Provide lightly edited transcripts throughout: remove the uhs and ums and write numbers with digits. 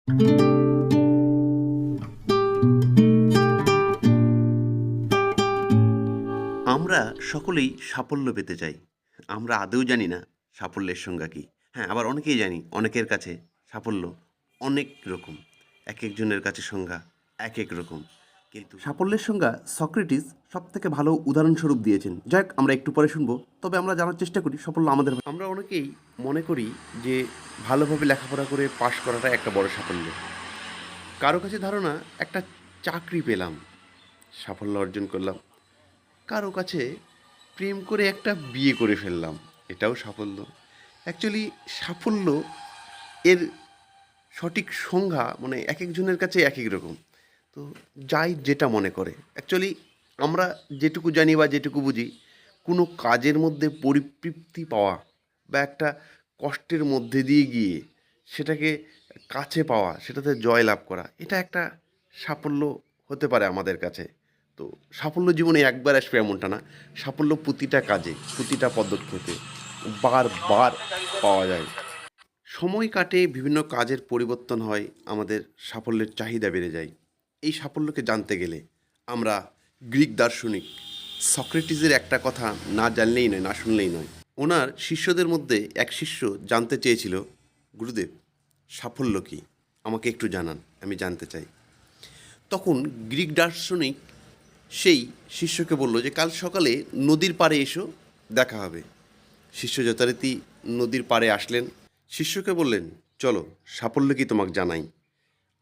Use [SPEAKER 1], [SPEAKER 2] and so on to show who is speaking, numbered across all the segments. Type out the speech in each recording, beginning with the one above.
[SPEAKER 1] আমরা সকলেই সাফল্য পেতে চাই। আমরা আদৌ জানি না সাফল্যের সংজ্ঞা কী। হ্যাঁ, আবার অনেকেই জানি, অনেকের কাছে সাফল্য অনেক রকম। একেকজনের কাছে সংজ্ঞা একেক রকম। কিন্তু সাফল্যের সংজ্ঞা সক্রেটিস সবথেকে ভালো উদাহরণস্বরূপ দিয়েছেন। যাই হোক, আমরা একটু পরে শুনবো। তবে আমরা জানার চেষ্টা করি সাফল্য আমাদের। আমরা অনেকেই মনে করি যে ভালোভাবে লেখাপড়া করে পাশ করাটা একটা বড় সাফল্য। কারো কাছে ধারণা একটা চাকরি পেলাম, সাফল্য অর্জন করলাম। কারো কাছে প্রেম করে একটা বিয়ে করে ফেললাম, এটাও সাফল্য। অ্যাকচুয়ালি সাফল্য এর সঠিক সংজ্ঞা মানে এক একজনের কাছে এক এক রকম। তো যাই যেটা মনে করে, অ্যাকচুয়ালি আমরা যেটুকু জানি বা যেটুকু বুঝি, কোনো কাজের মধ্যে পরিতৃপ্তি পাওয়া বা একটা কষ্টের মধ্যে দিয়ে গিয়ে সেটাকে কাছে পাওয়া, সেটাতে জয় লাভ করা, এটা একটা সাফল্য হতে পারে আমাদের কাছে। তো সাফল্য জীবনে একবার আসবে এমনটা না, সাফল্য প্রতিটা কাজে, প্রতিটা পদক্ষেপে বারবার পাওয়া যায়। সময় কাটে, বিভিন্ন কাজের পরিবর্তন হয়, আমাদের সাফল্যের চাহিদা বেড়ে যায়। এই সাফল্যকে জানতে গেলে আমরা গ্রিক দার্শনিক সক্রেটিসের একটা কথা না জানলেই নয়, না শুনলেই নয়। ওনার শিষ্যদের মধ্যে এক শিষ্য জানতে চেয়েছিল, গুরুদেব সাফল্য কী, আমাকে একটু জানান, আমি জানতে চাই। তখন গ্রিক দার্শনিক সেই শিষ্যকে বলল যে কাল সকালে নদীর পাড়ে এসো, দেখা হবে। শিষ্য যথারীতি নদীর পাড়ে আসলেন। শিষ্যকে বললেন, চলো সাফল্য কি তোমাকে জানাই,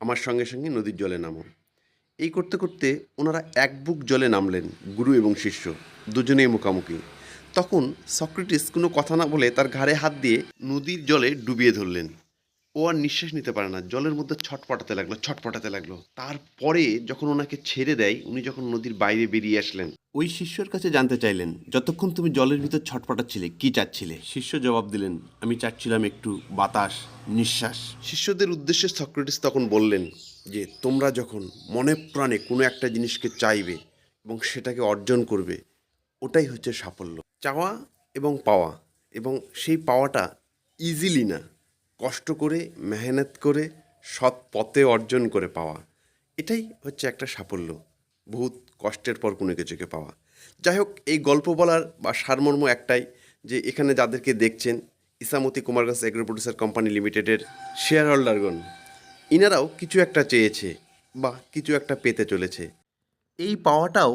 [SPEAKER 1] আমার সঙ্গে সঙ্গে নদীর জলে নামো। এই করতে করতে ওনারা এক বুক জলে নামলেন, গুরু এবং শিষ্য দুজনেই মুখামুখি। তখন সক্রেটিস কোনো কথা না বলে তার ঘাড়ে হাত দিয়ে নদীর জলে ডুবিয়ে ধরলেন। ও আর নিঃশ্বাস নিতে পারে না, জলের মধ্যে ছটপটাতে লাগলো। তারপরে যখন ওনাকে ছেড়ে দেয়, উনি যখন নদীর বাইরে বেরিয়ে আসলেন, ওই শিষ্যর কাছে জানতে চাইলেন, যতক্ষণ তুমি জলের ভিতর ছটপটাচ্ছিলে কি চাচ্ছিলে? শিষ্য জবাব দিলেন, আমি চাচ্ছিলাম একটু বাতাস, নিঃশ্বাস। শিষ্যদের উদ্দেশ্যে সক্রেটিস তখন বললেন যে তোমরা যখন মনে প্রাণে কোনো একটা জিনিসকে চাইবে এবং সেটাকে অর্জন করবে, ওটাই হচ্ছে সাফল্য। চাওয়া এবং পাওয়া, এবং সেই পাওয়াটা ইজিলি না, কষ্ট করে, মেহনত করে, সৎ পথে অর্জন করে পাওয়া, এটাই হচ্ছে একটা সাফল্য। বহুত কষ্টের পর কোনো কিছুকে পাওয়া। যাই হোক, এই গল্প বলার বা সারমর্ম একটাই, যে এখানে যাদেরকে দেখছেন, Ichamati Kumarganj agro producer company লিমিটেডের শেয়ার হোল্ডারগণ, ইনারাও কিছু একটা চেয়েছে বা কিছু একটা পেতে চলেছে। এই পাওয়াটাও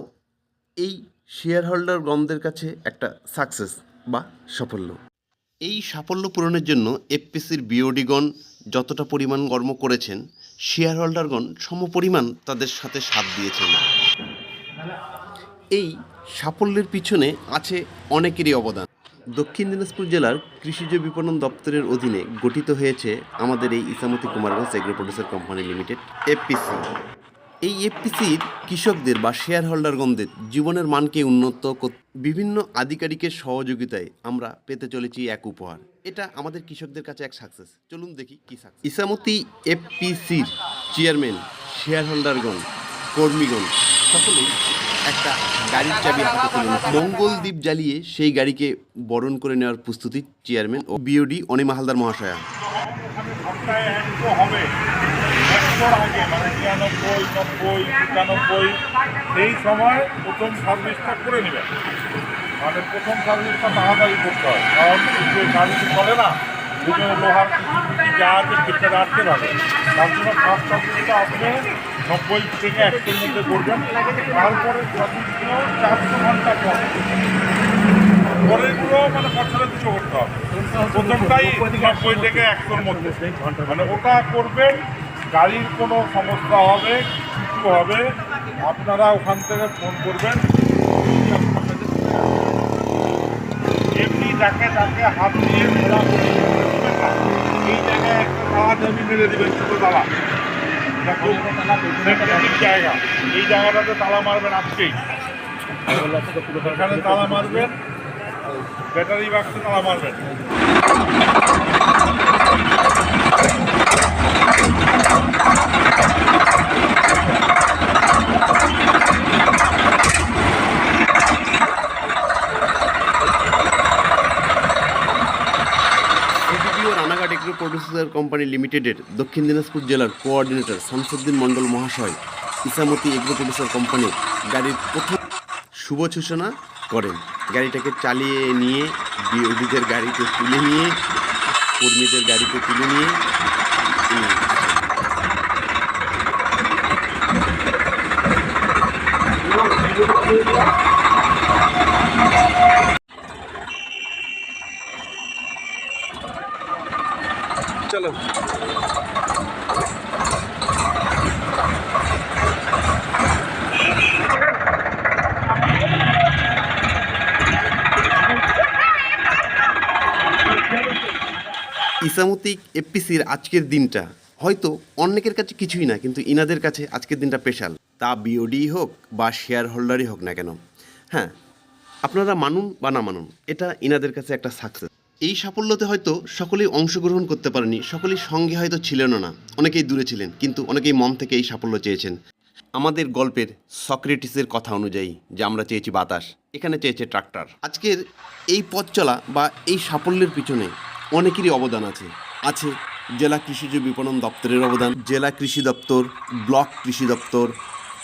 [SPEAKER 1] এই শেয়ার হোল্ডারগণদের কাছে একটা সাকসেস বা সাফল্য। এই সাফল্য পূরণের জন্য এফপিসির বিওডিগণ যতটা পরিমাণ কর্ম করেছেন, শেয়ার হোল্ডারগণ সমপরিমাণ তাদের সাথে সাথ দিয়েছেন। এই সাফল্যের পিছনে আছে অনেকেরই অবদান। দক্ষিণ দিনাজপুর জেলার কৃষিজ বিপণন দপ্তরের অধীনে গঠিত হয়েছে আমাদের এই Ichamati Kumarganj agro producer company limited FPC. এই এফপিসির কৃষকদের বা শেয়ার হোল্ডারগণদের জীবনের মানকে উন্নত করতে বিভিন্ন আধিকারিকের সহযোগিতায় আমরা পেতে চলেছি এক উপহার। এটা আমাদের কৃষকদের কাছে এক সাকসেস। চলুন দেখি কি সাকসেস। ইসামতি এফপিসির চেয়ারম্যান, শেয়ার হোল্ডারগণ, কর্মীগণ সকলেই একটা গাড়ির চাবি হাতে তুলে মঙ্গল দ্বীপ জ্বালিয়ে সেই গাড়িকে বরণ করে নেওয়ার প্রস্তুতি চেয়ারম্যান ও বিওডি অনিমা হালদার মহাশয়া।
[SPEAKER 2] আগে মানে ৯৯, ৯০, ৯৫ এই সময় প্রথম সার্ভিসটা করে নেবেন। মানে প্রথম সার্ভিসটা তাড়াতাড়ি করতে হয়, কারণ যে গাড়িটি চলে না, দুটো লোহার কিছু যা আছে ভেতরে আটকে থাকে। তার জন্য ফার্স্ট সার্ভিসটা আপনি ৯০ থেকে ১০০-র মধ্যে করবেন। তারপরে সার্ভিসগুলো ৪০০ ঘন্টা পরেরগুলো মানে বছরে দুটো করতে হবে। প্রথমটাই ৯০ থেকে ১০০-র মধ্যে, মানে ওটা করবেন। গাড়ির কোনো সমস্যা হবে, কিছু হবে, আপনারা ওখান থেকে ফোন করবেন। এমনি যাকে হাত দিয়ে খোলা এই জায়গায় একটা তালা জমি মেরে দেবেন, ছোটো তালা, জায়গা, এই জায়গাটাতে তালা মারবেন আজকেই। এখানে তালা মারবেন, ব্যাটারি বাক্সে তালা মারবেন।
[SPEAKER 1] প্রডিউসার কোম্পানি লিমিটেডের দক্ষিণ দিনাজপুর জেলার কোঅর্ডিনেটর শামসুদ্দিন মণ্ডল মহাশয় ইসামতি এগ্রো প্রডিউসার কোম্পানির গাড়ির প্রথম শুভ সূচনা করেন। গাড়িটাকে চালিয়ে নিয়ে বিরোধীদের গাড়িতে তুলে নিয়ে কর্মীদের গাড়িতে তুলে নিয়ে তিনি
[SPEAKER 3] চলো
[SPEAKER 1] ইসামতি এফপিসির আজকের দিনটা হয়তো অনেকের কাছে কিছুই না, কিন্তু ইনাদের কাছে আজকের দিনটা স্পেশাল। তা বিওডি হোক বা শেয়ার হোল্ডারই হোক না কেন, হ্যাঁ আপনারা মানুন বা না মানুন, এটা ইনাদের কাছে একটা সাকসেস। এই সাফল্যতে হয়তো সকলেই অংশগ্রহণ করতে পারেনি, সকলেই সঙ্গে হয়তো ছিলেনও না, অনেকেই দূরে ছিলেন, কিন্তু অনেকেই মন থেকে এই সাফল্য চেয়েছেন। আমাদের গল্পের সক্রেটিসের কথা অনুযায়ী যে আমরা চেয়েছি বাতাস, এখানে চেয়েছে ট্রাক্টর। আজকের এই পথ চলা বা এই সাফল্যের পিছনে অনেকেরই অবদান আছে। আছে জেলা কৃষিজ বিপণন দপ্তরের অবদান, জেলা কৃষি দপ্তর, ব্লক কৃষি দপ্তর,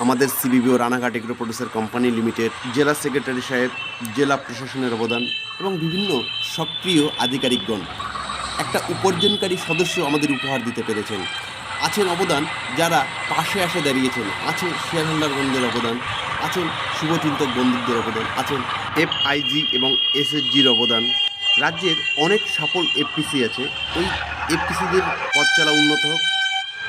[SPEAKER 1] আমাদের CBBO Ranaghat agro producer company limited, জেলা সেক্রেটারি সাহেব, জেলা প্রশাসনের অবদান এবং বিভিন্ন সক্রিয় আধিকারিকগণ একটা উপার্জনকারী সদস্য আমাদের উপহার দিতে পেরেছেন। আছেন অবদান যারা পাশে এসে দাঁড়িয়েছেন, আছে শেয়ার হোল্ডার বন্ধুদের অবদান, আছেন শুভচিন্তক বন্ধুদের অবদান, আছেন এফআইজি এবং এসএসজির অবদান। রাজ্যের অনেক সফল এফপিসি আছে, ওই এফপিসিদের পথ চলা উন্নত হোক,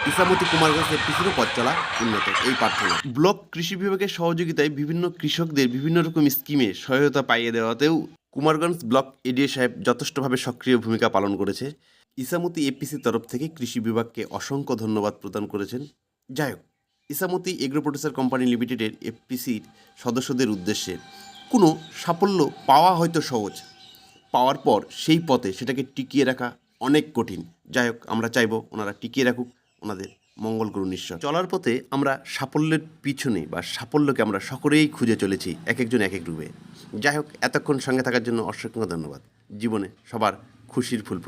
[SPEAKER 1] ইসামতি কুমারগঞ্জ এফপিসিরও পথ চলা উন্নত, এই প্রার্থনা। ব্লক কৃষি বিভাগের সহযোগিতায় বিভিন্ন কৃষকদের বিভিন্ন রকম স্কিমে সহায়তা পাইয়ে দেওয়াতেও কুমারগঞ্জ ব্লক এডিএ সাহেব যথেষ্টভাবে সক্রিয় ভূমিকা পালন করেছে। ইসামতি এফপিসির তরফ থেকে কৃষি বিভাগকে অসংখ্য ধন্যবাদ প্রদান করেছেন। যাই হোক, ইসামতি এগ্রো প্রডিউসার কোম্পানি লিমিটেডের এফপিসির সদস্যদের উদ্দেশ্যে কোনো সাফল্য পাওয়া হয়তো সহজ, পাওয়ার পর সেই পথে সেটাকে টিকিয়ে রাখা অনেক কঠিন। যাই হোক, আমরা চাইবো ওনারা টিকিয়ে রাখুক, ওনাদের মঙ্গল করুন ঈশ্বর। চলার পথে আমরা সাফল্যের পিছনে বা সাফল্যকে আমরা সকলেই খুঁজে চলেছি, এক একজন এক এক রূপে। যাই হোক, এতক্ষণ সঙ্গে থাকার জন্য অসংখ্য ধন্যবাদ। জীবনে সবার খুশির ফুল ফুটুক।